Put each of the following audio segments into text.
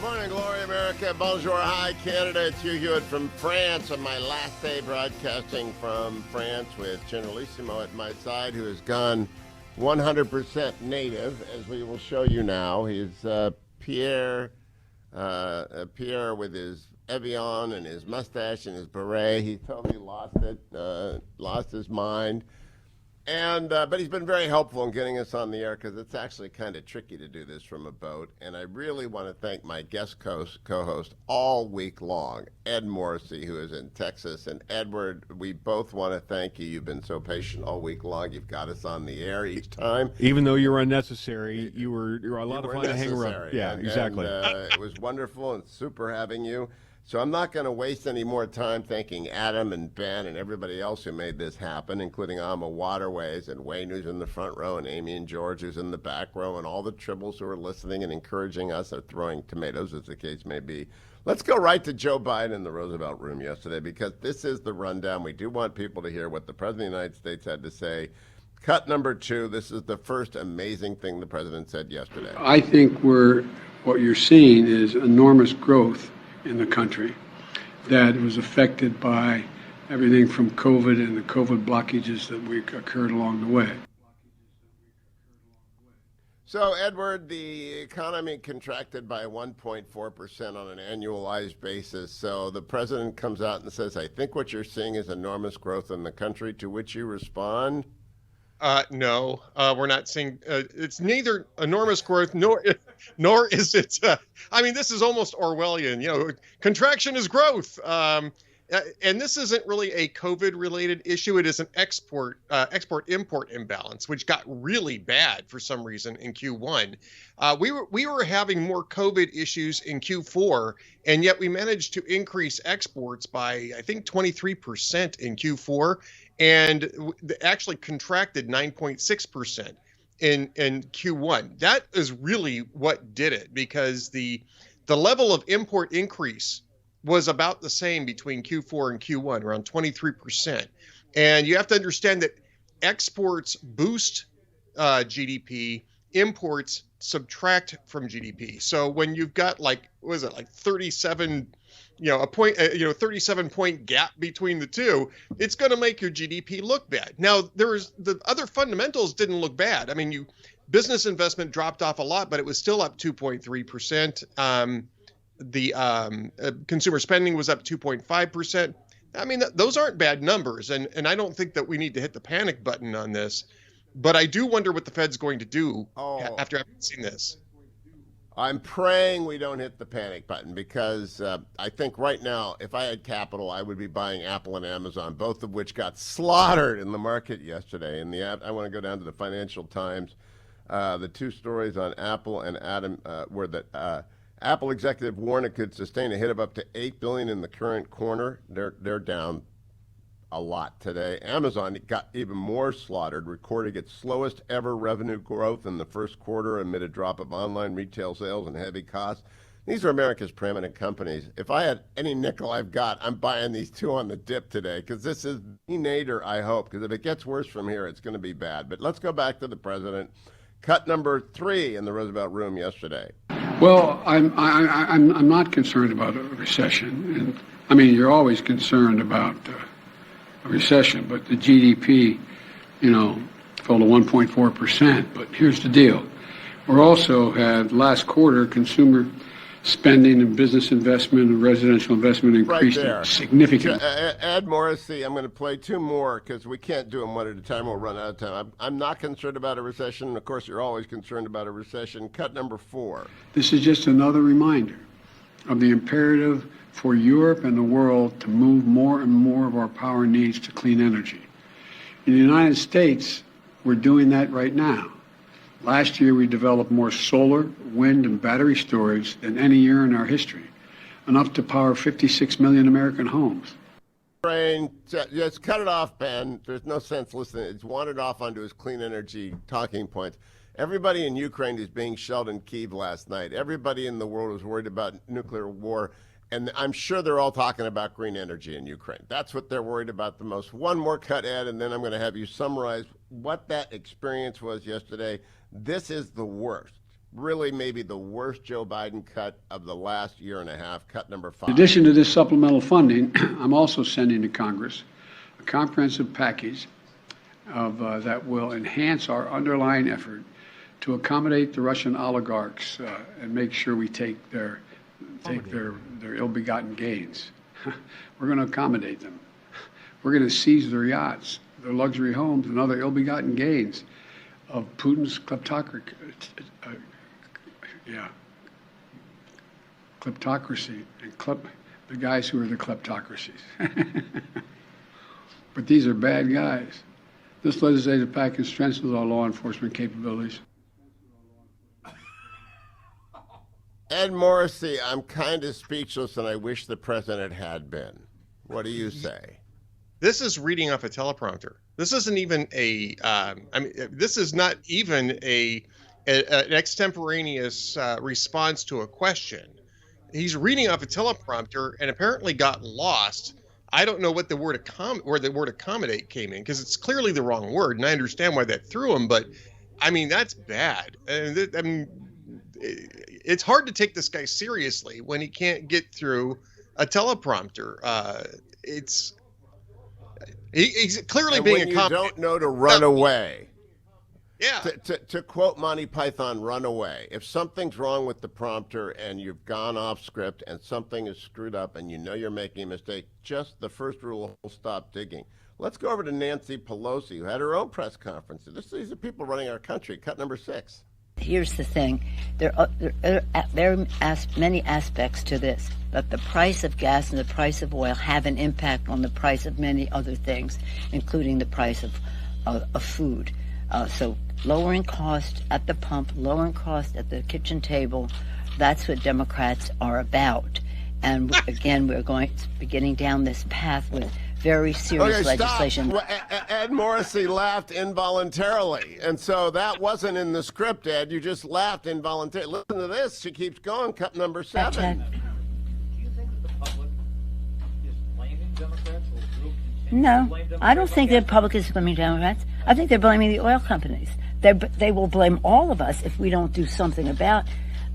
Morning, Glory America. Bonjour, hi, Canada. It's Hugh Hewitt from France on my last day broadcasting from France with Generalissimo at my side, who has gone 100% native, as we will show you now. He's Pierre with his Evian and his mustache and his beret. He totally lost it, lost his mind. And but he's been very helpful in getting us on the air because it's actually kind of tricky to do this from a boat. And I really want to thank my guest co-host all week long, Ed Morrissey, who is in Texas. And Edward, we both want to thank you. You've been so patient all week long. You've got us on the air each time. Even though you were unnecessary, you were a lot of fun to hang around. Yeah, exactly. And, it was wonderful and super having you. So I'm not going to waste any more time thanking Adam and Ben and everybody else who made this happen, including Alma Waterways and Wayne, who's in the front row, and Amy and George, who's in the back row, and all the tribbles who are listening and encouraging us or throwing tomatoes, as the case may be. Let's go right to Joe Biden in the Roosevelt Room yesterday, because this is the rundown. We do want people to hear what the President of the United States had to say. Cut number 2, this is the first amazing thing the President said yesterday. I think what you're seeing is enormous growth in the country that was affected by everything from COVID and the COVID blockages that occurred along the way. So, Edward, the economy contracted by 1.4% on an annualized basis. So the president comes out and says, I think what you're seeing is enormous growth in the country, to which you respond? No, we're not seeing. It's neither enormous growth nor is it. I mean, this is almost Orwellian. You know, contraction is growth, and this isn't really a COVID-related issue. It is an export-import imbalance, which got really bad for some reason in Q1. We were having more COVID issues in Q4, and yet we managed to increase exports by, I think, 23% in Q4. And actually contracted 9.6% in Q1. That is really what did it, because the level of import increase was about the same between Q4 and Q1, around 23%. And you have to understand that exports boost GDP, imports subtract from GDP. So when you've got like 37 37-point gap between the two, it's going to make your GDP look bad. Now, the other fundamentals didn't look bad. I mean, business investment dropped off a lot, but it was still up 2.3%. Consumer spending was up 2.5%. I mean, those aren't bad numbers, and I don't think that we need to hit the panic button on this. But I do wonder what the Fed's going to do after having seen this. I'm praying we don't hit the panic button, because I think right now, if I had capital, I would be buying Apple and Amazon, both of which got slaughtered in the market yesterday. And I want to go down to the Financial Times. The two stories on Apple and Adam were that Apple executive warned it could sustain a hit of up to $8 billion in the current quarter. They're down a lot today. Amazon got even more slaughtered, recording its slowest ever revenue growth in the first quarter amid a drop of online retail sales and heavy costs. These are America's preeminent companies. If I had any nickel I've got, I'm buying these two on the dip today, because this is the nadir, I hope, because if it gets worse from here, it's going to be bad. But let's go back to the president. Cut number 3 in the Roosevelt Room yesterday. Well, I'm not concerned about a recession. And I mean, you're always concerned about a recession, but the GDP, fell to 1.4%. But here's the deal. We're also had last quarter consumer spending and business investment and residential investment increased significantly. Ed Morrissey, I'm going to play 2 more because we can't do them one at a time. We'll run out of time. I'm not concerned about a recession. Of course, you're always concerned about a recession. Cut number 4. This is just another reminder of the imperative for Europe and the world to move more and more of our power needs to clean energy. In the United States, we're doing that right now. Last year, we developed more solar, wind, and battery storage than any year in our history, enough to power 56 million American homes. Just cut it off, Ben. There's no sense listening. It's wandered off onto his clean energy talking points. Everybody in Ukraine is being shelled in Kyiv last night. Everybody in the world is worried about nuclear war. And I'm sure they're all talking about green energy in Ukraine. That's what they're worried about the most. One more cut, Ed, and then I'm going to have you summarize what that experience was yesterday. This is the worst really maybe the worst Joe Biden cut of the last year and a half, cut number 5. In addition to this supplemental funding, I'm also sending to Congress a comprehensive package of that will enhance our underlying effort to accommodate the Russian oligarchs and make sure we take their ill-begotten gains. We're going to accommodate them. We're going to seize their yachts, their luxury homes, and other ill-begotten gains of Putin's kleptocracy and the guys who are the kleptocracies. But these are bad guys. This legislative package strengthens our law enforcement capabilities. Ed Morrissey, I'm kind of speechless, and I wish the president had been. What do you say? This is reading off a teleprompter. This isn't even this is not even an extemporaneous response to a question. He's reading off a teleprompter and apparently got lost. I don't know what the word where the word accommodate came in, because it's clearly the wrong word, and I understand why that threw him. But I mean, that's bad. It's hard to take this guy seriously when he can't get through a teleprompter. He's clearly and being when you don't know to run away. Yeah. To quote Monty Python, run away. If something's wrong with the prompter and you've gone off script and something is screwed up and you know you're making a mistake, just the first rule will stop digging. Let's go over to Nancy Pelosi, who had her own press conference. These are people running our country. Cut number 6. Here's the thing. There are many aspects to this, but the price of gas and the price of oil have an impact on the price of many other things, including the price of food. So lowering cost at the pump, lowering cost at the kitchen table, that's what Democrats are about. And again, we're going to be getting down this path with very serious legislation. Well, Ed Morrissey laughed involuntarily, and so that wasn't in the script, Ed. You just laughed involuntarily. Listen to this. She keeps going. Cut number 7. Do you think that the public is blaming Democrats or will continue to No, blame Democrats? I don't think the public is blaming Democrats. I think they're blaming the oil companies. They will blame all of us if we don't do something about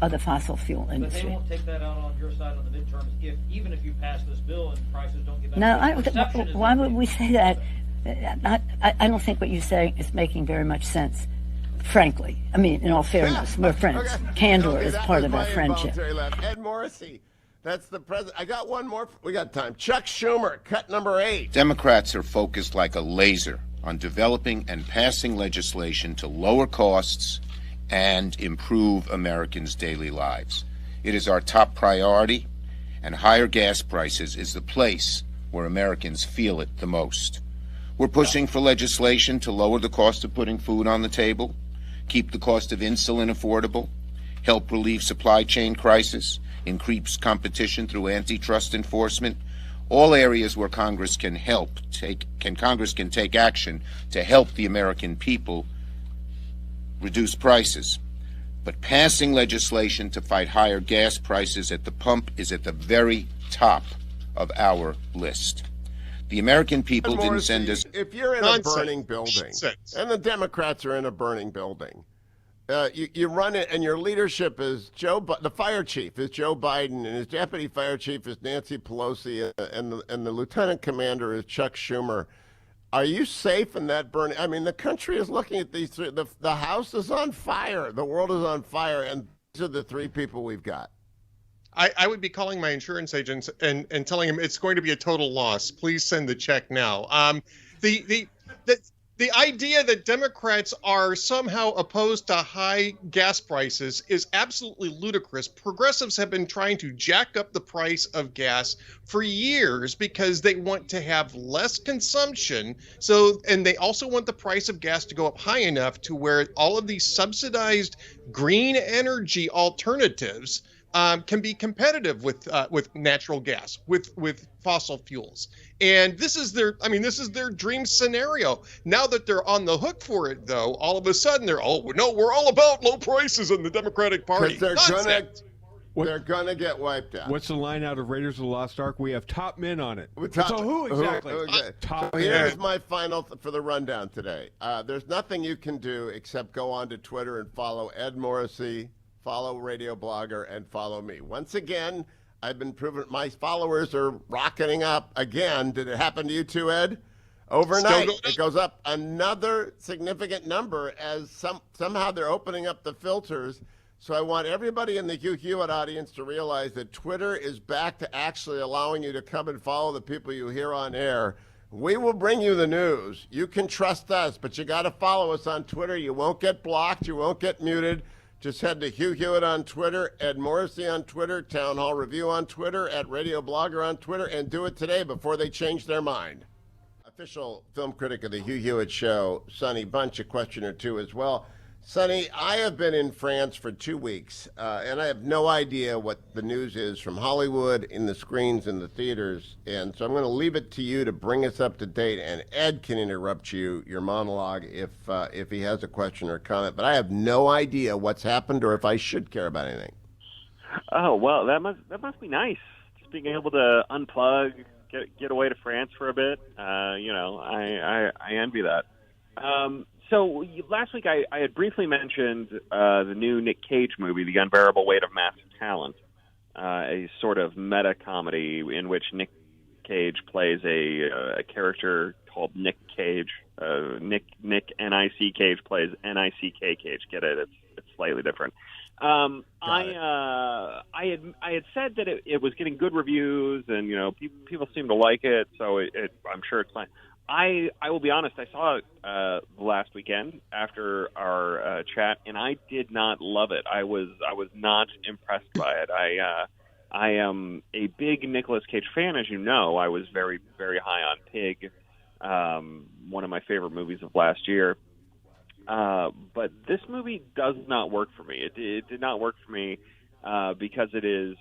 the fossil fuel industry. But they won't take that out on your side on the midterms, even if you pass this bill and prices don't get back. No, why would that we say that? I don't think what you're saying is making very much sense, frankly. I mean, in all fairness, we're friends. Okay. Candor is part of our friendship. Ed Morrissey, that's the president. I got one more. We got time. Chuck Schumer, cut number 8. Democrats are focused like a laser on developing and passing legislation to lower costs and improve Americans' daily lives. It is our top priority, and higher gas prices is the place where Americans feel it the most. We're pushing for legislation to lower the cost of putting food on the table, keep the cost of insulin affordable, help relieve supply chain crisis, increase competition through antitrust enforcement, all areas where Congress can take action to help the American people reduce prices. But passing legislation to fight higher gas prices at the pump is at the very top of our list. The American people didn't send us... If you're in a burning building, and the Democrats are in a burning building, you run it, and your leadership is the fire chief is Joe Biden, and his deputy fire chief is Nancy Pelosi, and the lieutenant commander is Chuck Schumer. Are you safe in that burning? I mean, the country is looking at these three. The house is on fire. The world is on fire, and these are the 3 people we've got. I would be calling my insurance agents and telling them it's going to be a total loss. Please send the check now. The idea that Democrats are somehow opposed to high gas prices is absolutely ludicrous. Progressives have been trying to jack up the price of gas for years because they want to have less consumption. And they also want the price of gas to go up high enough to where all of these subsidized green energy alternatives can be competitive with natural gas, with fossil fuels. And this is their dream scenario. Now that they're on the hook for it, though, all of a sudden we're all about low prices in the Democratic Party. They're gonna get wiped out. What's the line out of Raiders of the Lost Ark? We have top men on it. So who exactly? Top here's my final for the rundown today. There's nothing you can do except go on to Twitter and follow Ed Morrissey, follow Radio Blogger, and follow me. Once again, I've been proven my followers are rocketing up again. Did it happen to you too, Ed? Overnight, it goes up another significant number as somehow they're opening up the filters. So I want everybody in the Hugh Hewitt audience to realize that Twitter is back to actually allowing you to come and follow the people you hear on air. We will bring you the news. You can trust us, but you got to follow us on Twitter. You won't get blocked. You won't get muted. Just head to Hugh Hewitt on Twitter, Ed Morrissey on Twitter, Town Hall Review on Twitter, at Radio Blogger on Twitter, and do it today before they change their mind. Official film critic of the Hugh Hewitt Show, Sonny Bunch, a question or two as well. Sonny, I have been in France for 2 weeks, and I have no idea what the news is from Hollywood, in the screens, in the theaters, and so I'm going to leave it to you to bring us up to date, and Ed can interrupt your monologue, if he has a question or comment, but I have no idea what's happened or if I should care about anything. Oh, well, that must be nice, just being able to unplug, get away to France for a bit. I envy that. So last week I had briefly mentioned the new Nick Cage movie, The Unbearable Weight of Massive Talent, a sort of meta comedy in which Nick Cage plays a character called Nick Cage. Nick N-I-C Cage plays N-I-C-K Cage. Get it? It's slightly different. I had said that it was getting good reviews, and people seem to like it, so I'm sure it's fine. I will be honest. I saw it last weekend after our chat, and I did not love it. I was not impressed by it. I am a big Nicolas Cage fan, as you know. I was very, very high on Pig, one of my favorite movies of last year. But this movie does not work for me. It did not work for me because it is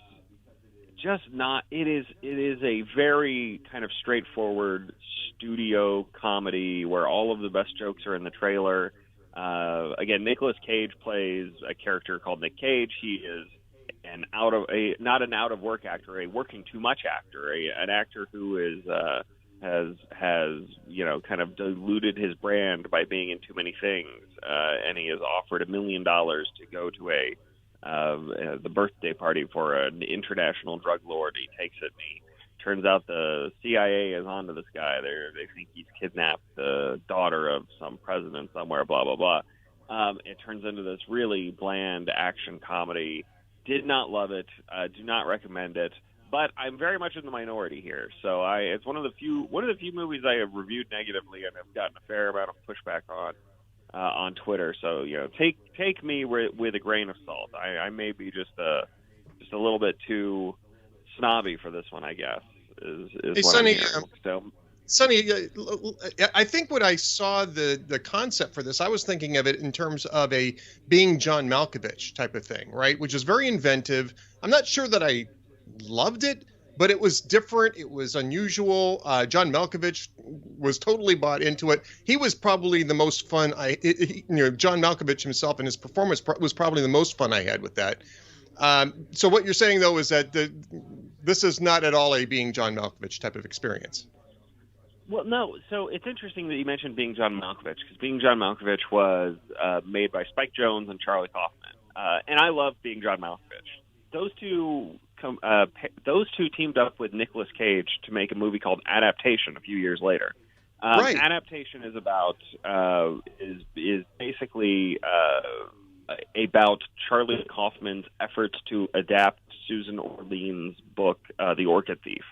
just not. It is a very kind of straightforward studio comedy where all of the best jokes are in the trailer. Again, Nicolas Cage plays a character called Nick Cage. He is not an out of work actor, a working too much actor, an actor who is has kind of diluted his brand by being in too many things, and he is offered $1 million to go to the birthday party for an international drug lord. He takes it, and he turns out the CIA is onto this guy. They think he's kidnapped the daughter of some president somewhere, blah, blah, blah. It turns into this really bland action comedy. Did not love it. Do not recommend it. But I'm very much in the minority here. So it's one of the few movies I have reviewed negatively and have gotten a fair amount of pushback on Twitter. So take me with a grain of salt. I may be just a little bit too snobby for this one, I guess. Is hey, what Sonny, I'm hearing. So, Sonny, I think when I saw the concept for this, I was thinking of it in terms of a being John Malkovich type of thing, right? Which is very inventive. I'm not sure that I loved it, but it was different. It was unusual. John Malkovich was totally bought into it. He was probably the most fun. John Malkovich himself and his performance was probably the most fun I had with that. So what you're saying, though, is that this is not at all a being John Malkovich type of experience. Well, no. So it's interesting that you mentioned Being John Malkovich, because Being John Malkovich was made by Spike Jonze and Charlie Kaufman, and I love Being John Malkovich. Those two teamed up with Nicolas Cage to make a movie called Adaptation a few years later. Right. Adaptation is about is basically about Charlie Kaufman's efforts to adapt Susan Orlean's book, The Orchid Thief.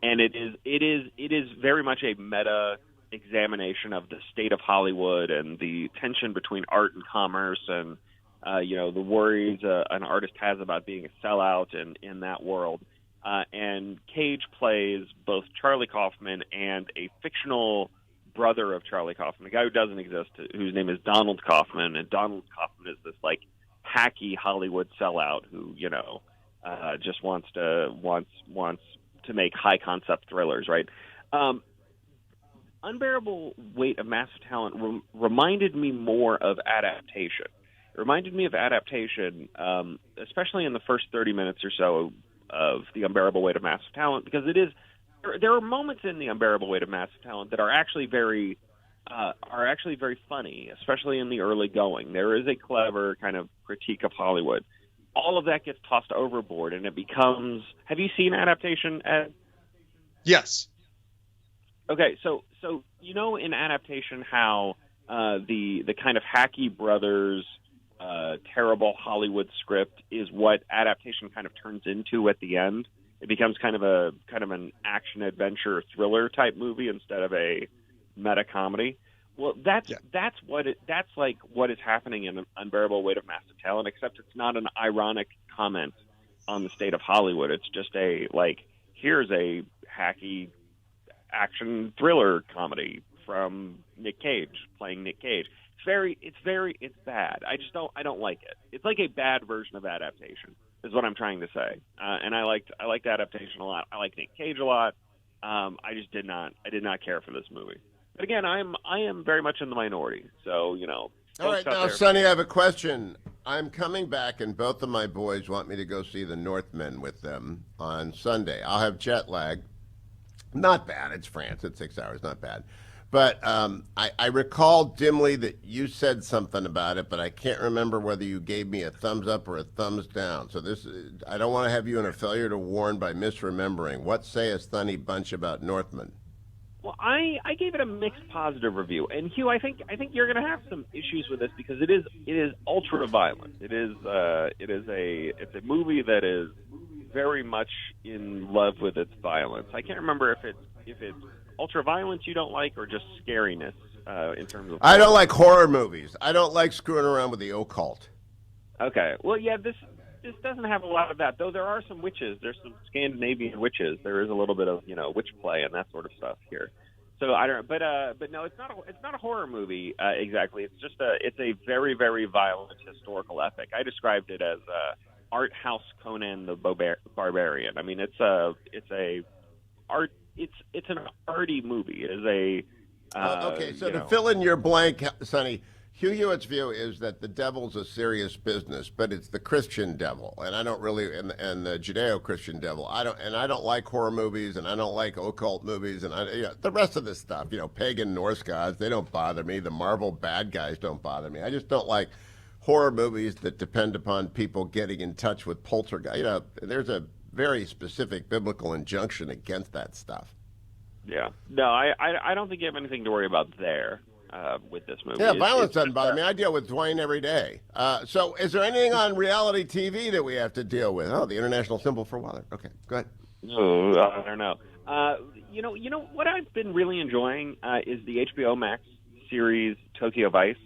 And it is very much a meta examination of the state of Hollywood and the tension between art and commerce, and the worries an artist has about being a sellout in that world. And Cage plays both Charlie Kaufman and a fictional brother of Charlie Kaufman, a guy who doesn't exist, whose name is Donald Kaufman. And Donald Kaufman is this hacky Hollywood sellout who just wants to make high concept thrillers, right? Unbearable Weight of Massive Talent reminded me more of Adaptation. It reminded me of Adaptation, especially in the first 30 minutes or so of The Unbearable Weight of Massive Talent, because there are moments in The Unbearable Weight of Massive Talent that are actually very funny, especially in the early going. There is a clever kind of critique of Hollywood. all of that gets tossed overboard, and it becomes. Have you seen Adaptation, Ed? Yes. Okay, so in Adaptation how the kind of Hackey Brothers terrible Hollywood script is what Adaptation kind of turns into at the end. It becomes kind of an action adventure thriller type movie instead of a meta comedy. Well, that's what is happening in Unbearable Weight of Massive Talent, except it's not an ironic comment on the state of Hollywood. It's just here's a hacky action thriller comedy from Nick Cage playing Nick Cage. It's bad. I don't like it. It's like a bad version of Adaptation is what I'm trying to say. And I liked Adaptation a lot. I like Nick Cage a lot. I did not care for this movie. But again, I am very much in the minority. So, All right, now, Sonny, I have a question. I'm coming back, and both of my boys want me to go see The Northmen with them on Sunday. I'll have jet lag. Not bad. It's France. It's 6 hours. Not bad. But I recall dimly that you said something about it, but I can't remember whether you gave me a thumbs up or a thumbs down. So I don't want to have you in a failure to warn by misremembering. What sayest Sonny Bunch about Northmen? Well, I gave it a mixed positive review, and Hugh, I think you're going to have some issues with this because it is ultra violent. It's a movie that is very much in love with its violence. I can't remember if it's ultra violence you don't like or just scariness in terms of. I don't like horror movies. I don't like screwing around with the occult. Okay, well, yeah, this doesn't have a lot of that, though. There are some witches. There's some Scandinavian witches. There is a little bit of witch play and that sort of stuff here. So I don't, but no, it's not a horror movie exactly. It's just it's a very, very violent historical epic. I described it as art house Conan the Barbarian. I mean, it's an arty movie. It is a okay. So to fill in your blank, Sonny, Hugh Hewitt's view is that the devil's a serious business, but it's the Christian devil, and I don't really, and the Judeo-Christian devil. I don't like horror movies, and I don't like occult movies, and the rest of this stuff. Pagan Norse gods, they don't bother me. The Marvel bad guys don't bother me. I just don't like horror movies that depend upon people getting in touch with poltergeist. There's a very specific biblical injunction against that stuff. Yeah, no, I don't think you have anything to worry about there. With this movie. Yeah, violence doesn't bother me. I deal with Dwayne every day. So is there anything on reality TV that we have to deal with? Oh, the international symbol for water. Okay, go ahead. Oh, I don't know. You know what I've been really enjoying is the HBO Max series Tokyo Vice.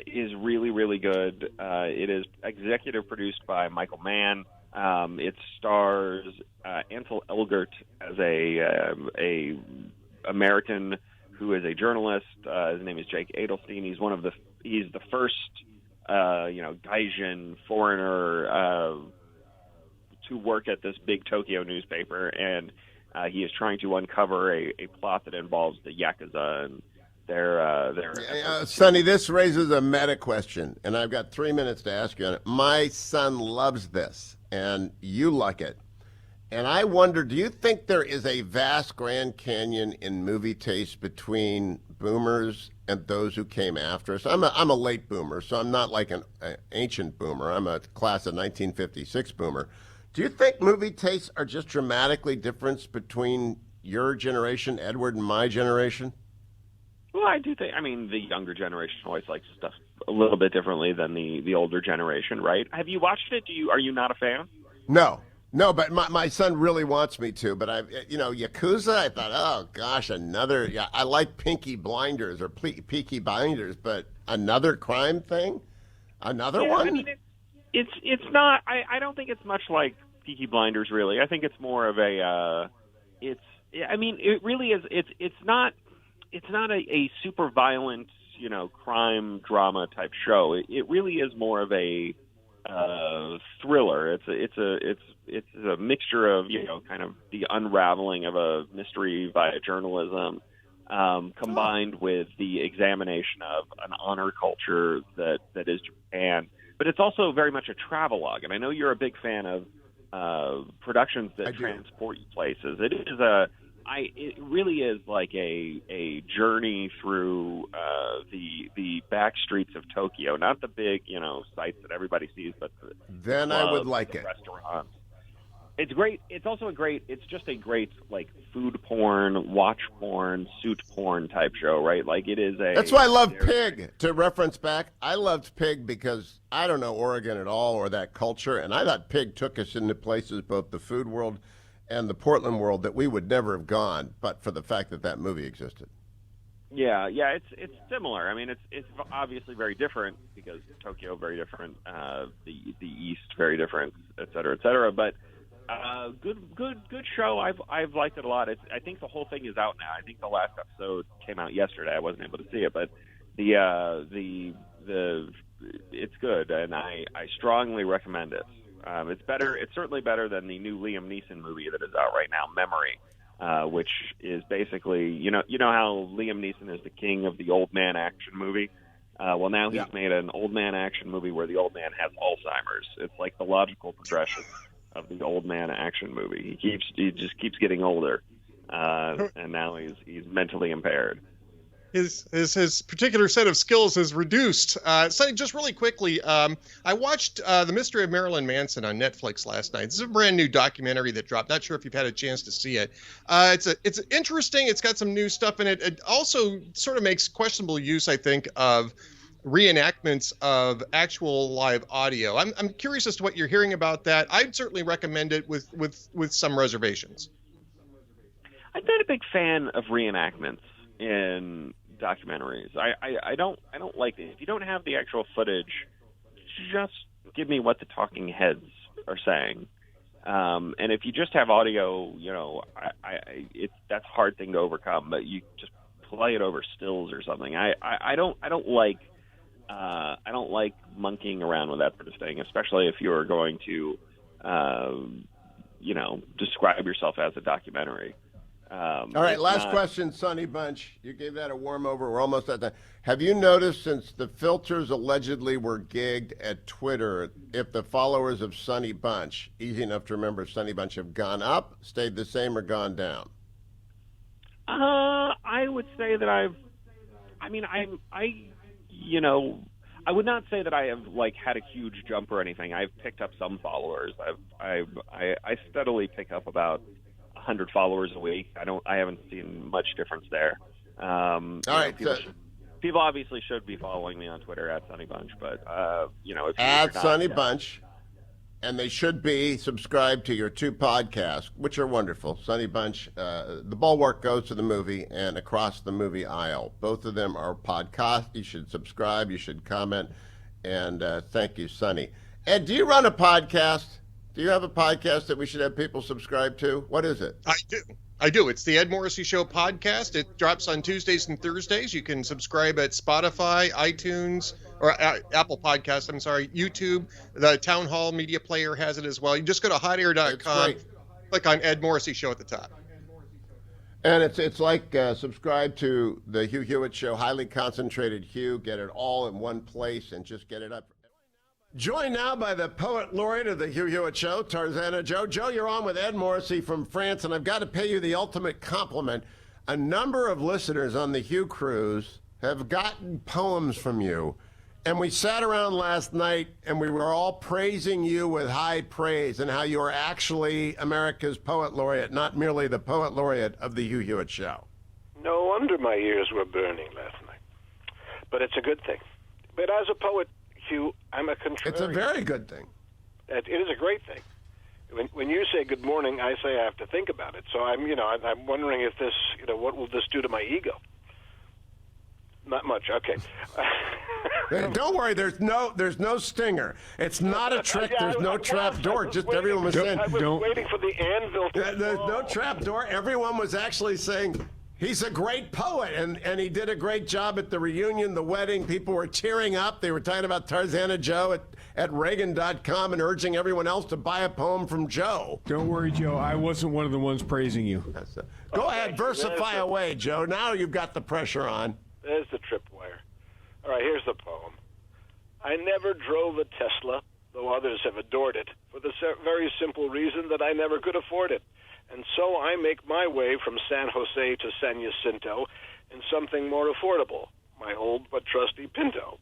Is really, really good. It is executive produced by Michael Mann. It stars Ansel Elgort as a American who is a journalist. His name is Jake Adelstein. He's the first, Gaijin foreigner to work at this big Tokyo newspaper, and he is trying to uncover a plot that involves the Yakuza and their Sonny, this raises a meta question, and I've got 3 minutes to ask you on it. My son loves this, and you like it. And I wonder, do you think there is a vast Grand Canyon in movie taste between boomers and those who came after us? I'm a late boomer, so I'm not like an ancient boomer. I'm a class of 1956 boomer. Do you think movie tastes are just dramatically different between your generation, Edward, and my generation? Well, I do think. I mean, the younger generation always likes stuff a little bit differently than the older generation, right? Have you watched it? Are you not a fan? No, but my son really wants me to. But Yakuza, I thought, oh gosh, another. Yeah, I like Pinky Blinders or Peaky Blinders, but another crime thing, another one. I mean, it's not. I don't think it's much like Peaky Blinders, really. I think it's more of a. I mean, it really is. It's not a super violent, crime drama type show. It really is more of a thriller. It's a mixture of kind of the unraveling of a mystery via journalism, combined with the examination of an honor culture that is Japan. But it's also very much a travelogue, and I know you're a big fan of productions that transport you places. It is it really is like a journey through the back streets of Tokyo, not the big sites that everybody sees, but then I would like it. Restaurants. It's great. It's also it's just a great like food porn, watch porn, suit porn type show, right? Like it is a. That's why I love Pig. To reference back, I loved Pig because I don't know Oregon at all or that culture, and I thought Pig took us into places, both the food world and the Portland world, that we would never have gone, but for the fact that movie existed. Yeah, it's similar. I mean, it's obviously very different because Tokyo very different, the East very different, et cetera, but. Good show. I've liked it a lot. I think the whole thing is out now. I think the last episode came out yesterday. I wasn't able to see it, but it's good, and I strongly recommend it. It's better. It's certainly better than the new Liam Neeson movie that is out right now, Memory, which is basically you know how Liam Neeson is the king of the old man action movie. Well, now he's made an old man action movie where the old man has Alzheimer's. It's like the logical progression of the old man action movie. He just keeps getting older, and now he's mentally impaired. His particular set of skills is reduced. Sonny, just really quickly, I watched The Mystery of Marilyn Manson on Netflix last night. This is a brand new documentary that dropped. Not sure if you've had a chance to see it. It's interesting. It's got some new stuff in it. It also sort of makes questionable use, I think, of reenactments of actual live audio. I'm curious as to what you're hearing about that. I'd certainly recommend it with some reservations. I'm not a big fan of reenactments in documentaries. I don't like it. If you don't have the actual footage, just give me what the talking heads are saying. And if you just have audio, that's a hard thing to overcome. But you just play it over stills or something. I don't like monkeying around with that sort of thing, especially if you're going to, describe yourself as a documentary. All right, last question, Sonny Bunch. You gave that a warm over. We're almost at that. Have you noticed since the filters allegedly were gigged at Twitter, if the followers of Sonny Bunch, easy enough to remember, Sonny Bunch, have gone up, stayed the same, or gone down? I would say that I would not say that I have had a huge jump or anything. I've picked up some followers. I steadily pick up about 100 followers a week. I haven't seen much difference there. All right. People obviously should be following me on Twitter at Sonny Bunch, but if at Sonny Bunch, and they should be subscribed to your two podcasts, which are wonderful. Sonny Bunch, The Bulwark Goes to the Movie, and Across the Movie Aisle. Both of them are podcasts. You should subscribe. You should comment. And thank you, Sonny. Ed, do you run a podcast? Do you have a podcast that we should have people subscribe to? What is it? I do. It's the Ed Morrissey Show podcast. It drops on Tuesdays and Thursdays. You can subscribe at Spotify, iTunes, or Apple Podcasts, YouTube. The Town Hall Media Player has it as well. You just go to hotair.com, click on Ed Morrissey Show at the top. And it's like subscribe to the Hugh Hewitt Show, highly concentrated Hugh. Get it all in one place and just get it up. Joined now by the poet laureate of the Hugh Hewitt Show, Tarzana Joe. Joe, you're on with Ed Morrissey from France, and I've got to pay you the ultimate compliment. A number of listeners on the Hugh cruise have gotten poems from you, and we sat around last night and we were all praising you with high praise and how you are actually America's poet laureate, not merely the poet laureate of the Hugh Hewitt Show. No wonder my ears were burning last night. But it's a good thing. But as a poet, Hugh, I'm a contrarian. It's a very good thing. It is a great thing. When you say good morning, I say I have to think about it. So I'm wondering if this, what will this do to my ego? Not much. Okay. Don't worry. There's no stinger. It's not a trick. There's no trap door. Just everyone was saying. I was waiting for the anvil to There's no trap door. Everyone was actually saying he's a great poet, and he did a great job at the reunion, the wedding. People were tearing up. They were talking about Tarzana Joe at Reagan.com and urging everyone else to buy a poem from Joe. Don't worry, Joe. I wasn't one of the ones praising you. Go ahead, versify away, Joe. Now you've got the pressure on. There's the tripwire. All right, here's the poem. I never drove a Tesla, though others have adored it, for the very simple reason that I never could afford it. And so I make my way from San Jose to San Jacinto in something more affordable, my old but trusty Pinto.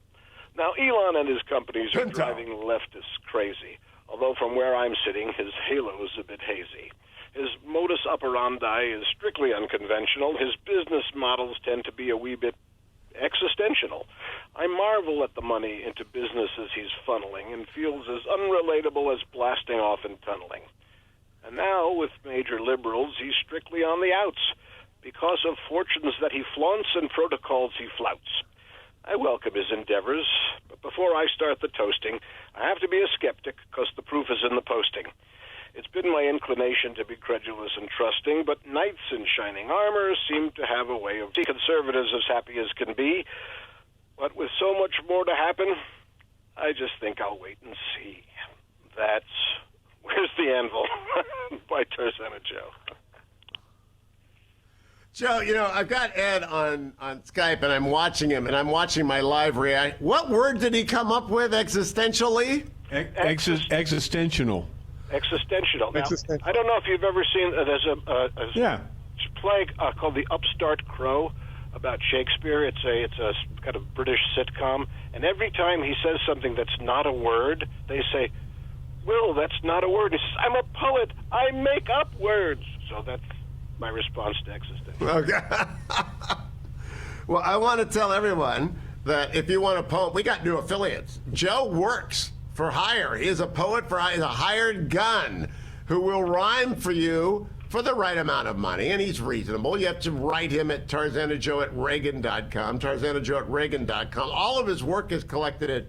Now, Elon and his companies are driving leftists crazy, although from where I'm sitting, his halo is a bit hazy. His modus operandi is strictly unconventional. His business models tend to be a wee bit existential. I marvel at the money into businesses he's funneling and feels as unrelatable as blasting off and tunneling. And now, with major liberals, he's strictly on the outs because of fortunes that he flaunts and protocols he flouts. I welcome his endeavors, but before I start the toasting, I have to be a skeptic because the proof is in the posting. It's been my inclination to be credulous and trusting, but knights in shining armor seem to have a way of making conservatives as happy as can be. But with so much more to happen, I just think I'll wait and see. That's Where's the Anvil by Tarzana Joe. Joe, I've got Ed on Skype, and I'm watching him, and I'm watching my live react. What word did he come up with existentially? Existential. Existential. Now, I don't know if you've ever seen, there's a play called The Upstart Crow about Shakespeare. It's a kind of British sitcom, and every time he says something that's not a word, they say, "Will, that's not a word." He says, "I'm a poet. I make up words." So that's my response to existential. Okay. Well, I want to tell everyone that if you want a poem, we got new affiliates. Joe works for hire. He is a poet he's a hired gun who will rhyme for you for the right amount of money, and he's reasonable. You have to write him at TarzanaJoe@Reagan.com, TarzanaJoe@Reagan.com. All of his work is collected at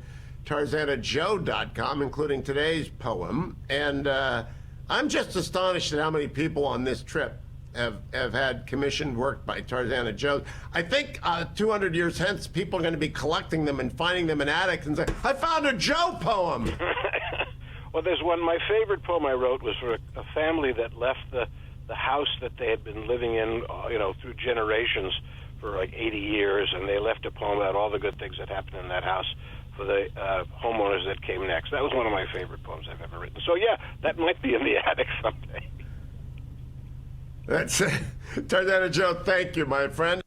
TarzanaJoe.com, including today's poem. And I'm just astonished at how many people on this trip have had commissioned work by Tarzana Joe. I think 200 years hence, people are going to be collecting them and finding them in attics and say, "I found a Joe poem." Well, there's one. My favorite poem I wrote was for a family that left the house that they had been living in, through generations for like 80 years, and they left a poem about all the good things that happened in that house for the homeowners that came next. That was one of my favorite poems I've ever written. So, yeah, that might be in the attic someday. That's it. Tarzana Joe, thank you, my friend.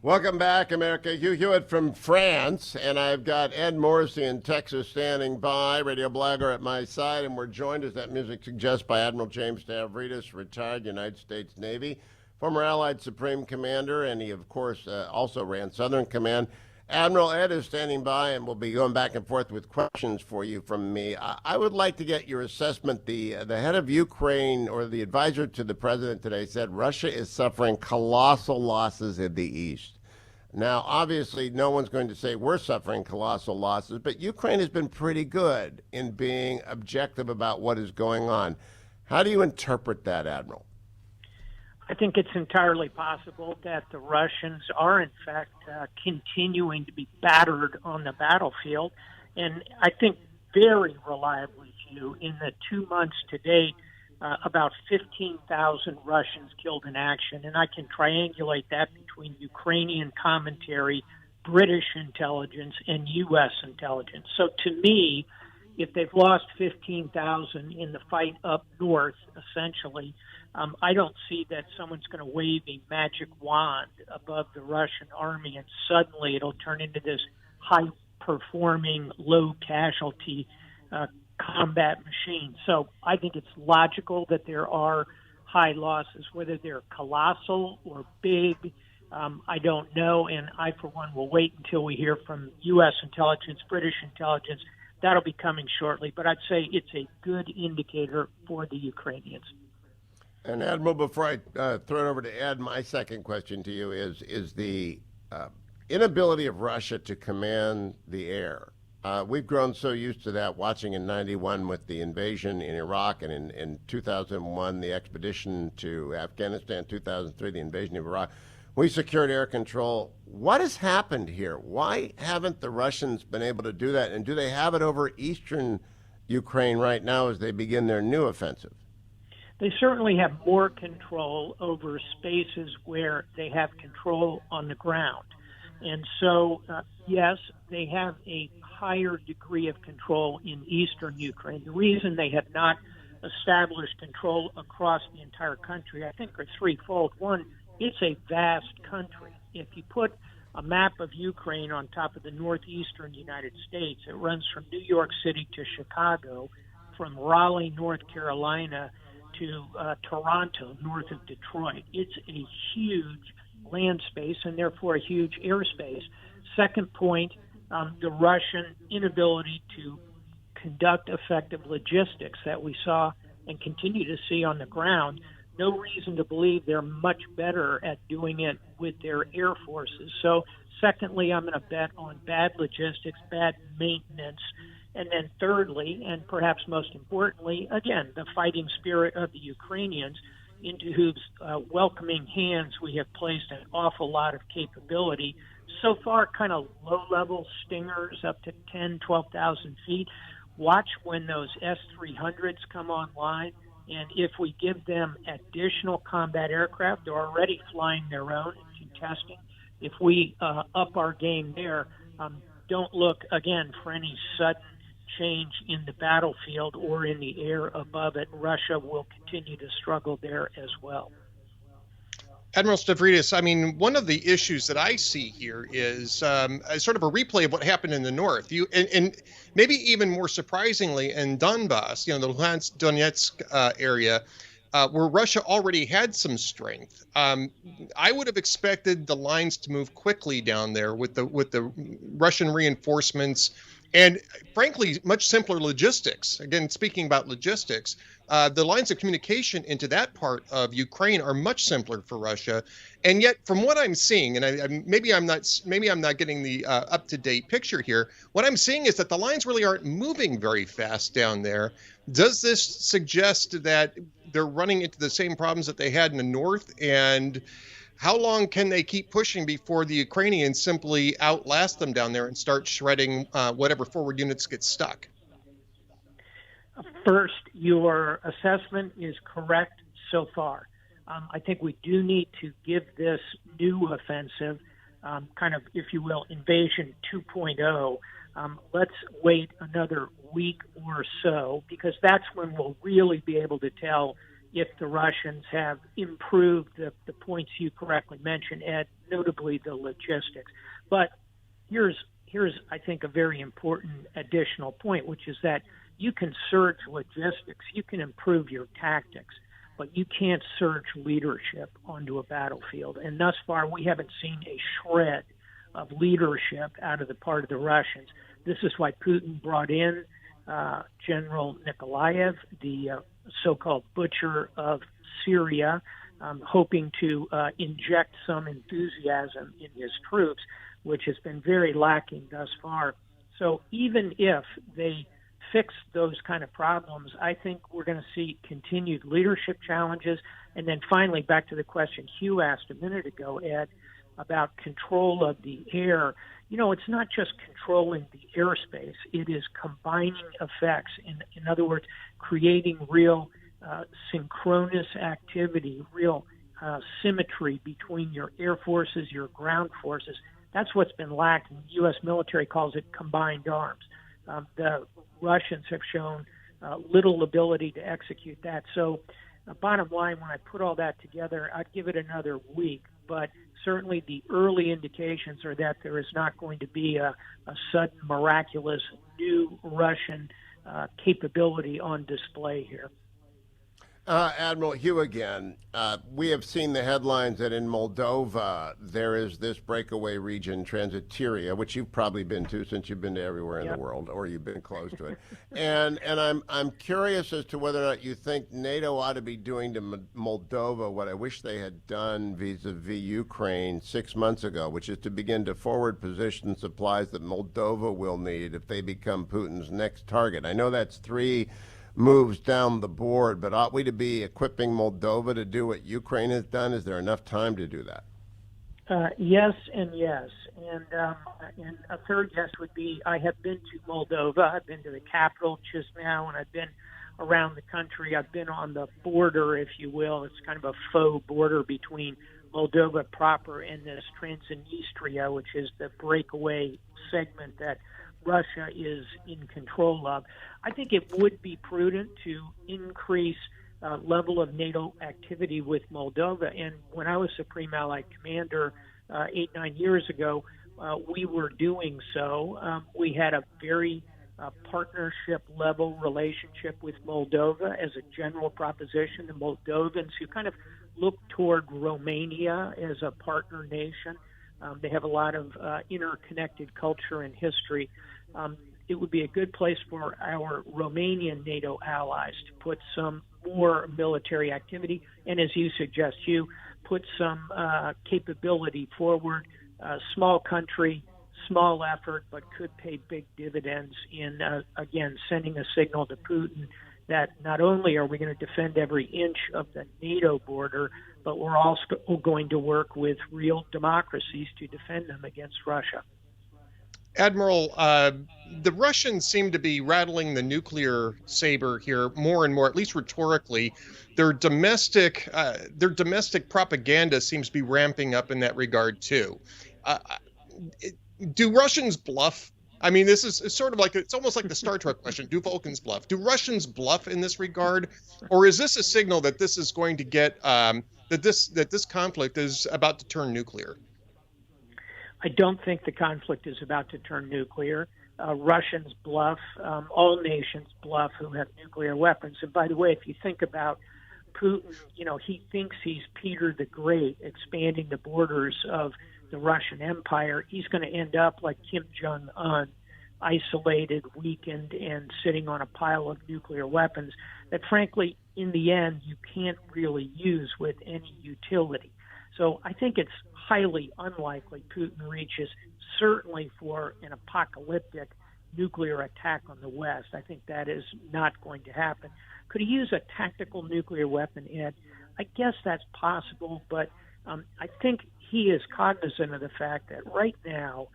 Welcome back, America. Hugh Hewitt from France, and I've got Ed Morrissey in Texas standing by, radio blogger at my side, and we're joined, as that music suggests, by Admiral James Stavridis, retired United States Navy, former Allied Supreme Commander, and he, of course, also ran Southern Command. Admiral Ed is standing by, and we'll be going back and forth with questions for you from me. I would like to get your assessment. The head of Ukraine, or the advisor to the president today, said Russia is suffering colossal losses in the east. Now, obviously, no one's going to say we're suffering colossal losses, but Ukraine has been pretty good in being objective about what is going on. How do you interpret that, Admiral? I think it's entirely possible that the Russians are, in fact, continuing to be battered on the battlefield. And I think very reliably, Hugh, in the 2 months to date, about 15,000 Russians killed in action. And I can triangulate that between Ukrainian commentary, British intelligence, and U.S. intelligence. So to me, if they've lost 15,000 in the fight up north, essentially, I don't see that someone's going to wave a magic wand above the Russian army and suddenly it'll turn into this high-performing, low-casualty combat machine. So I think it's logical that there are high losses, whether they're colossal or big. I don't know, and I, for one, will wait until we hear from U.S. intelligence, British intelligence. That'll be coming shortly, but I'd say it's a good indicator for the Ukrainians. And Admiral, before I throw it over to Ed, my second question to you is the inability of Russia to command the air. We've grown so used to that, watching in 91 with the invasion in Iraq, and in 2001, the expedition to Afghanistan, 2003, the invasion of Iraq. We secured air control. What has happened here? Why haven't the Russians been able to do that? And do they have it over eastern Ukraine right now as they begin their new offensive? They certainly have more control over spaces where they have control on the ground. And so, yes, they have a higher degree of control in eastern Ukraine. The reason they have not established control across the entire country, I think, are threefold. One, it's a vast country. If you put a map of Ukraine on top of the northeastern United States, it runs from New York City to Chicago, from Raleigh, North Carolina, to Toronto, north of Detroit. It's a huge land space and therefore a huge airspace. Second point, the Russian inability to conduct effective logistics that we saw and continue to see on the ground. No reason to believe they're much better at doing it with their air forces. So secondly, I'm going to bet on bad logistics, bad maintenance. And then thirdly, and perhaps most importantly, again, the fighting spirit of the Ukrainians, into whose welcoming hands we have placed an awful lot of capability. So far, kind of low-level stingers up to 10, 12,000 feet. Watch when those S-300s come online, and if we give them additional combat aircraft, they're already flying their own and testing. If we up our game there, don't look, again, for any sudden change in the battlefield or in the air above it. Russia will continue to struggle there as well. Admiral Stavridis, I mean, one of the issues that I see here is sort of a replay of what happened in the north. And maybe even more surprisingly, in Donbass, the Luhansk Donetsk area, where Russia already had some strength. I would have expected the lines to move quickly down there with the Russian reinforcements and, frankly, much simpler logistics. Again, speaking about logistics, the lines of communication into that part of Ukraine are much simpler for Russia. And yet, from what I'm seeing, and maybe I'm not getting the up-to-date picture here, what I'm seeing is that the lines really aren't moving very fast down there. Does this suggest that they're running into the same problems that they had in the north? And how long can they keep pushing before the Ukrainians simply outlast them down there and start shredding whatever forward units get stuck? First, your assessment is correct so far. I think we do need to give this new offensive kind of, if you will, invasion 2.0. Let's wait another week or so, because that's when we'll really be able to tell if the Russians have improved the points you correctly mentioned, Ed, notably the logistics. But here's I think, a very important additional point, which is that you can surge logistics, you can improve your tactics, but you can't surge leadership onto a battlefield. And thus far, we haven't seen a shred of leadership out of the part of the Russians. This is why Putin brought in General Nikolaev, the so-called butcher of Syria, hoping to inject some enthusiasm in his troops, which has been very lacking thus far. So even if they fix those kind of problems, I think we're going to see continued leadership challenges. And then finally, back to the question Hugh asked a minute ago, Ed, about control of the air. It's not just controlling the airspace. It is combining effects. In other words, creating real synchronous activity, real symmetry between your air forces, your ground forces. That's what's been lacking. The U.S. military calls it combined arms. The Russians have shown little ability to execute that. So bottom line, when I put all that together, I'd give it another week. But certainly the early indications are that there is not going to be a sudden, miraculous new Russian capability on display here. Admiral Hugh again. We have seen the headlines that in Moldova there is this breakaway region, Transnistria, which you've probably been to since you've been to everywhere in the world, or you've been close to it. And I'm curious as to whether or not you think NATO ought to be doing to Moldova what I wish they had done vis-a-vis Ukraine 6 months ago, which is to begin to forward position supplies that Moldova will need if they become Putin's next target. I know that's 3 moves down the board, but ought we to be equipping Moldova to do what Ukraine has done? Is there enough time to do that? Yes and yes. And a third yes would be, I have been to Moldova. I've been to the capital just now, and I've been around the country. I've been on the border, if you will. It's kind of a faux border between Moldova proper and this Transnistria, which is the breakaway segment that Russia is in control of. I think it would be prudent to increase level of NATO activity with Moldova. And when I was Supreme Allied Commander 8-9 years ago, we were doing so. We had a very partnership level relationship with Moldova as a general proposition. The Moldovans, who kind of look toward Romania as a partner nation, they have a lot of interconnected culture and history. It would be a good place for our Romanian NATO allies to put some more military activity, and as you suggest, Hugh, put some capability forward. Small country, small effort, but could pay big dividends in, again, sending a signal to Putin that not only are we going to defend every inch of the NATO border, but we're also going to work with real democracies to defend them against Russia. Admiral, the Russians seem to be rattling the nuclear saber here more and more, at least rhetorically. Their domestic propaganda seems to be ramping up in that regard too. Do Russians bluff? I mean, this is sort of like, it's almost like the Star Trek question. Do Vulcans bluff? Do Russians bluff in this regard? Or is this a signal that this is going to get, that this conflict is about to turn nuclear? I don't think the conflict is about to turn nuclear. Russians bluff. All nations bluff who have nuclear weapons. And by the way, if you think about Putin, he thinks he's Peter the Great, expanding the borders of the Russian Empire. He's going to end up like Kim Jong-un, isolated, weakened, and sitting on a pile of nuclear weapons that, frankly, in the end, you can't really use with any utility. So I think it's highly unlikely Putin reaches, certainly for an apocalyptic nuclear attack on the West. I think that is not going to happen. Could he use a tactical nuclear weapon, Ed? I guess that's possible, but I think he is cognizant of the fact that right now,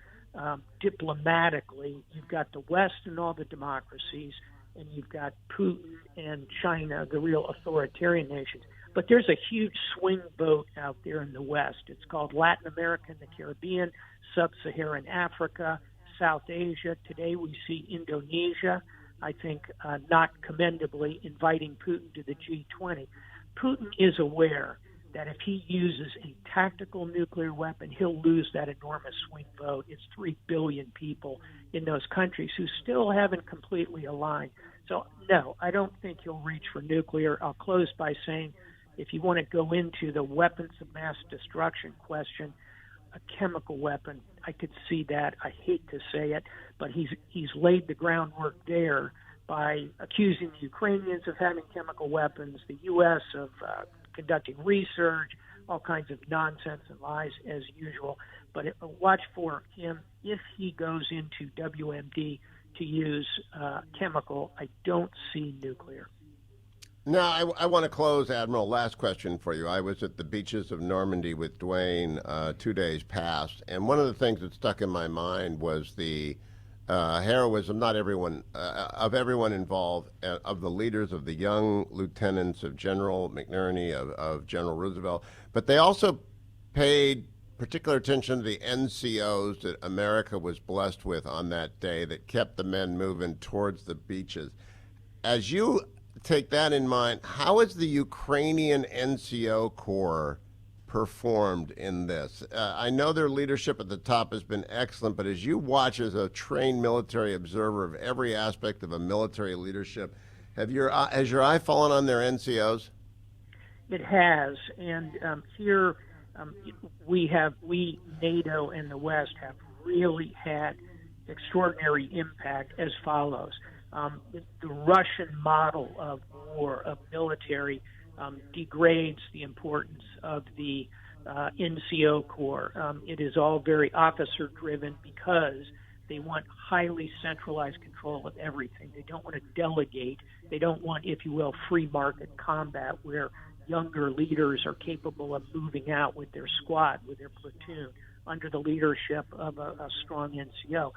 diplomatically, you've got the West and all the democracies, and you've got Putin and China, the real authoritarian nations. But there's a huge swing vote out there in the West. It's called Latin America and the Caribbean, Sub-Saharan Africa, South Asia. Today we see Indonesia, I think, not commendably inviting Putin to the G20. Putin is aware that if he uses a tactical nuclear weapon, he'll lose that enormous swing vote. It's 3 billion people in those countries who still haven't completely aligned. So, no, I don't think he'll reach for nuclear. I'll close by saying, if you want to go into the weapons of mass destruction question, a chemical weapon, I could see that. I hate to say it, but he's laid the groundwork there by accusing the Ukrainians of having chemical weapons, the U.S. of conducting research, all kinds of nonsense and lies as usual. But watch for him if he goes into WMD to use chemical. I don't see nuclear. Now, I want to close, Admiral. Last question for you. I was at the beaches of Normandy with Dwayne 2 days past, and one of the things that stuck in my mind was the heroism, not everyone, of everyone involved, of the leaders, of the young lieutenants, of General McNerney, of General Roosevelt, but they also paid particular attention to the NCOs that America was blessed with on that day that kept the men moving towards the beaches. As you take that in mind, how has the Ukrainian NCO Corps performed in this? I know their leadership at the top has been excellent, but as you watch as a trained military observer of every aspect of a military leadership, has your eye fallen on their NCOs? It has, and here we NATO and the West have really had extraordinary impact as follows. The Russian model of war, of military, degrades the importance of the NCO Corps. It is all very officer-driven because they want highly centralized control of everything. They don't want to delegate. They don't want, if you will, free market combat where younger leaders are capable of moving out with their squad, with their platoon, under the leadership of a strong NCO.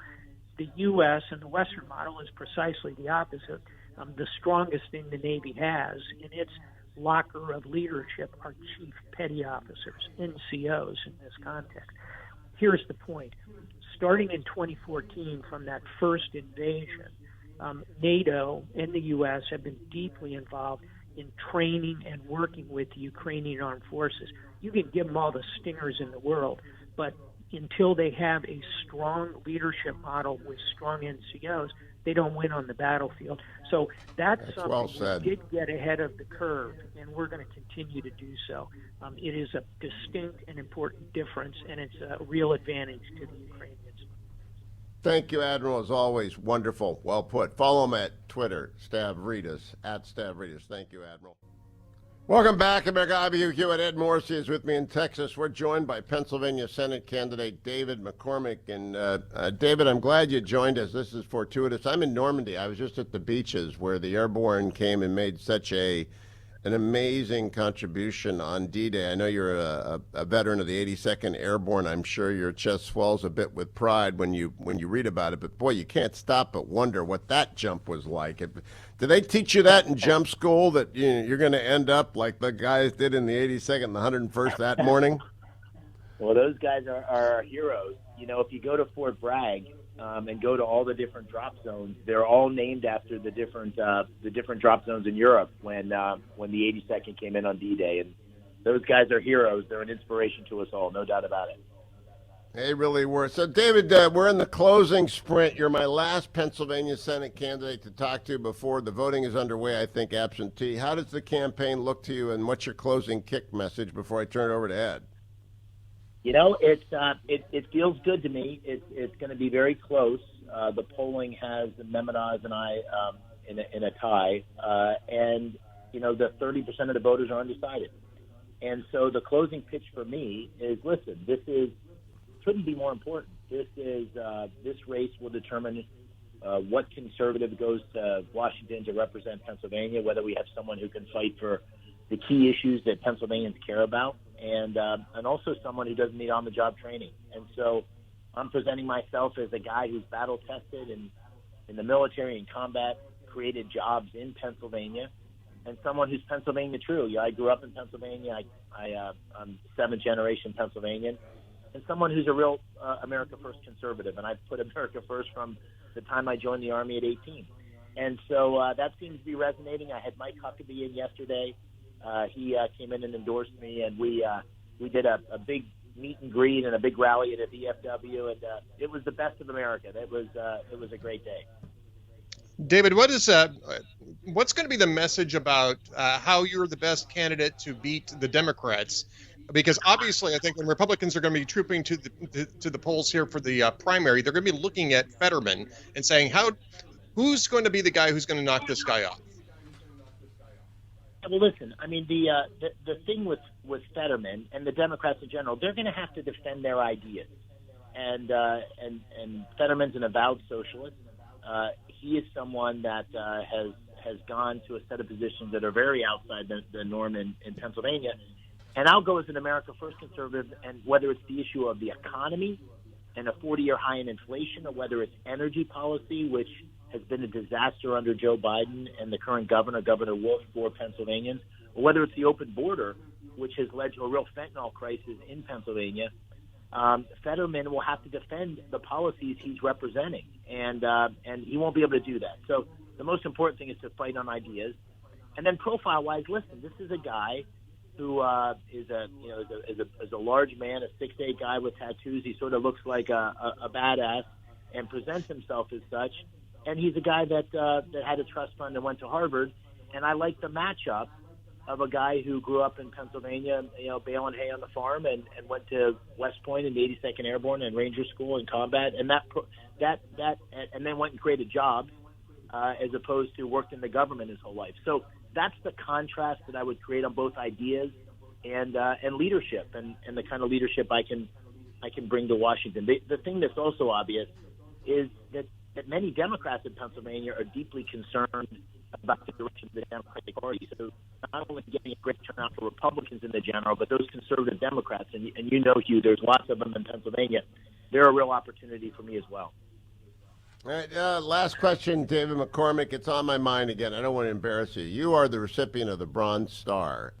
The U.S. and the Western model is precisely the opposite. The strongest thing the Navy has in its locker of leadership are chief petty officers, NCOs in this context. Here's the point. starting in 2014 from that first invasion, NATO and the U.S. have been deeply involved in training and working with the Ukrainian armed forces. You can give them all the stingers in the world, but until they have a strong leadership model with strong NCOs, they don't win on the battlefield. So that's something well said. we did get ahead of the curve, and we're going to continue to do so. It is a distinct and important difference, and it's a real advantage to the Ukrainians. Thank you, Admiral, as always. Wonderful. Well put. Follow him at Twitter, Stavridis, at Stavridis. Thank you, Admiral. Welcome back, America. I'm Hugh. Ed Morrissey is with me in Texas. We're joined by Pennsylvania Senate candidate David McCormick. And David, I'm glad you joined us. This is fortuitous. I'm in Normandy. I was just at the beaches where the airborne came and made such an amazing contribution on D-Day. I know you're a veteran of the 82nd Airborne. I'm sure your chest swells a bit with pride when you read about it. But boy, you can't stop but wonder what that jump was like. Did they teach you that in jump school, that you're going to end up like the guys did in the 82nd and the 101st that morning? Well, those guys are our heroes. You know, if you go to Fort Bragg and go to all the different drop zones, they're all named after the different drop zones in Europe when the 82nd came in on D-Day. And those guys are heroes. They're an inspiration to us all, no doubt about it. They really were. So, David, we're in the closing sprint. You're my last Pennsylvania Senate candidate to talk to before the voting is underway, I think, absentee. How does the campaign look to you, and what's your closing kick message before I turn it over to Ed? You know, it feels good to me. It's going to be very close. The polling has Mehmet Oz and I in a tie, and you know, the 30% of the voters are undecided. And so the closing pitch for me is: listen, couldn't be more important. This race will determine what conservative goes to Washington to represent Pennsylvania, whether we have someone who can fight for the key issues that Pennsylvanians care about, and also someone who doesn't need on-the-job training. And so I'm presenting myself as a guy who's battle-tested in the military and combat, created jobs in Pennsylvania, and someone who's Pennsylvania true. Yeah, I grew up in Pennsylvania. I'm seventh-generation Pennsylvanian, and someone who's a real America First conservative. And I've put America first from the time I joined the Army at 18. And so that seems to be resonating. I had Mike Huckabee in yesterday. He came in and endorsed me, and we did a big meet and greet and a big rally at a VFW, and it was the best of America. It was a great day. David, what's going to be the message about how you're the best candidate to beat the Democrats? Because obviously, I think when Republicans are going to be trooping to the polls here for the primary, they're going to be looking at Fetterman and saying, who's going to be the guy who's going to knock this guy off? Well, listen, I mean, the thing with Fetterman and the Democrats in general, they're going to have to defend their ideas. And Fetterman's an avowed socialist. He is someone that has gone to a set of positions that are very outside the norm in Pennsylvania. And I'll go as an America First conservative, and whether it's the issue of the economy and a 40-year high in inflation, or whether it's energy policy, which has been a disaster under Joe Biden and the current Governor Wolf, for Pennsylvanians, or whether it's the open border, which has led to a real fentanyl crisis in Pennsylvania, Fetterman will have to defend the policies he's representing, and he won't be able to do that. So the most important thing is to fight on ideas, and then profile-wise, listen, this is a guy who is a large man, a 6'8" guy with tattoos. He sort of looks like a badass and presents himself as such. And he's a guy that had a trust fund and went to Harvard. And I like the matchup of a guy who grew up in Pennsylvania, baling hay on the farm, and went to West Point in the 82nd Airborne and Ranger School in combat, and and then went and created jobs as opposed to worked in the government his whole life. So that's the contrast that I would create on both ideas and leadership, and the kind of leadership I can bring to Washington. The thing that's also obvious is that many Democrats in Pennsylvania are deeply concerned about the direction of the Democratic Party. So not only getting a great turnout for Republicans in the general, but those conservative Democrats, and you know, Hugh, there's lots of them in Pennsylvania. They're a real opportunity for me as well. All right, last question, David McCormick. It's on my mind again. I don't want to embarrass you. You are the recipient of the Bronze Star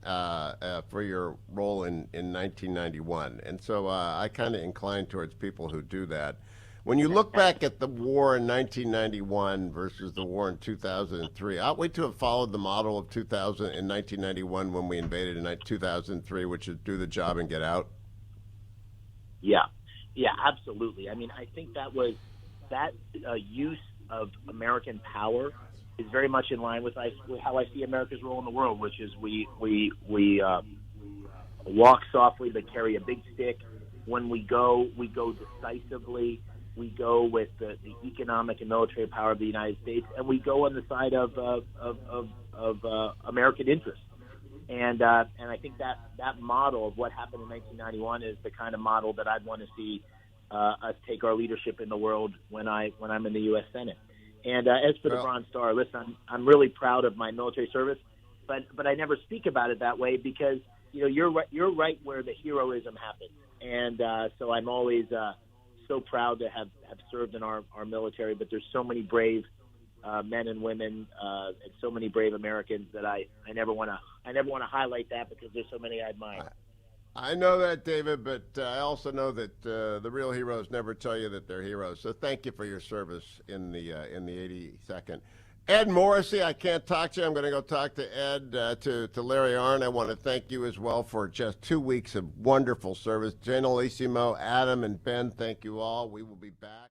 for your role in 1991. And so I kind of incline towards people who do that. When you look back at the war in 1991 versus the war in 2003, ought we to have followed the model of 1991 when we invaded in 2003, which is do the job and get out? Yeah, absolutely. I mean, I think that use of American power is very much in line with how I see America's role in the world, which is we walk softly but carry a big stick. When we go decisively. We go with the economic and military power of the United States, and we go on the side of American interests. And I think that model of what happened in 1991 is the kind of model that I'd want to see us take our leadership in the world when I'm in the U.S. Senate. And as for the Bronze Star, listen, I'm really proud of my military service, but I never speak about it that way because you're right where the heroism happens, and so I'm always so proud to have served in our military. But there's so many brave men and women and so many brave Americans that I never want to highlight that because there's so many I admire. I know that, David, but I also know that the real heroes never tell you that they're heroes. So thank you for your service in the 82nd. Ed Morrissey, I can't talk to you. I'm going to go talk to Ed, to Larry Arnn. I want to thank you as well for just 2 weeks of wonderful service. Generalissimo, Adam, and Ben, thank you all. We will be back.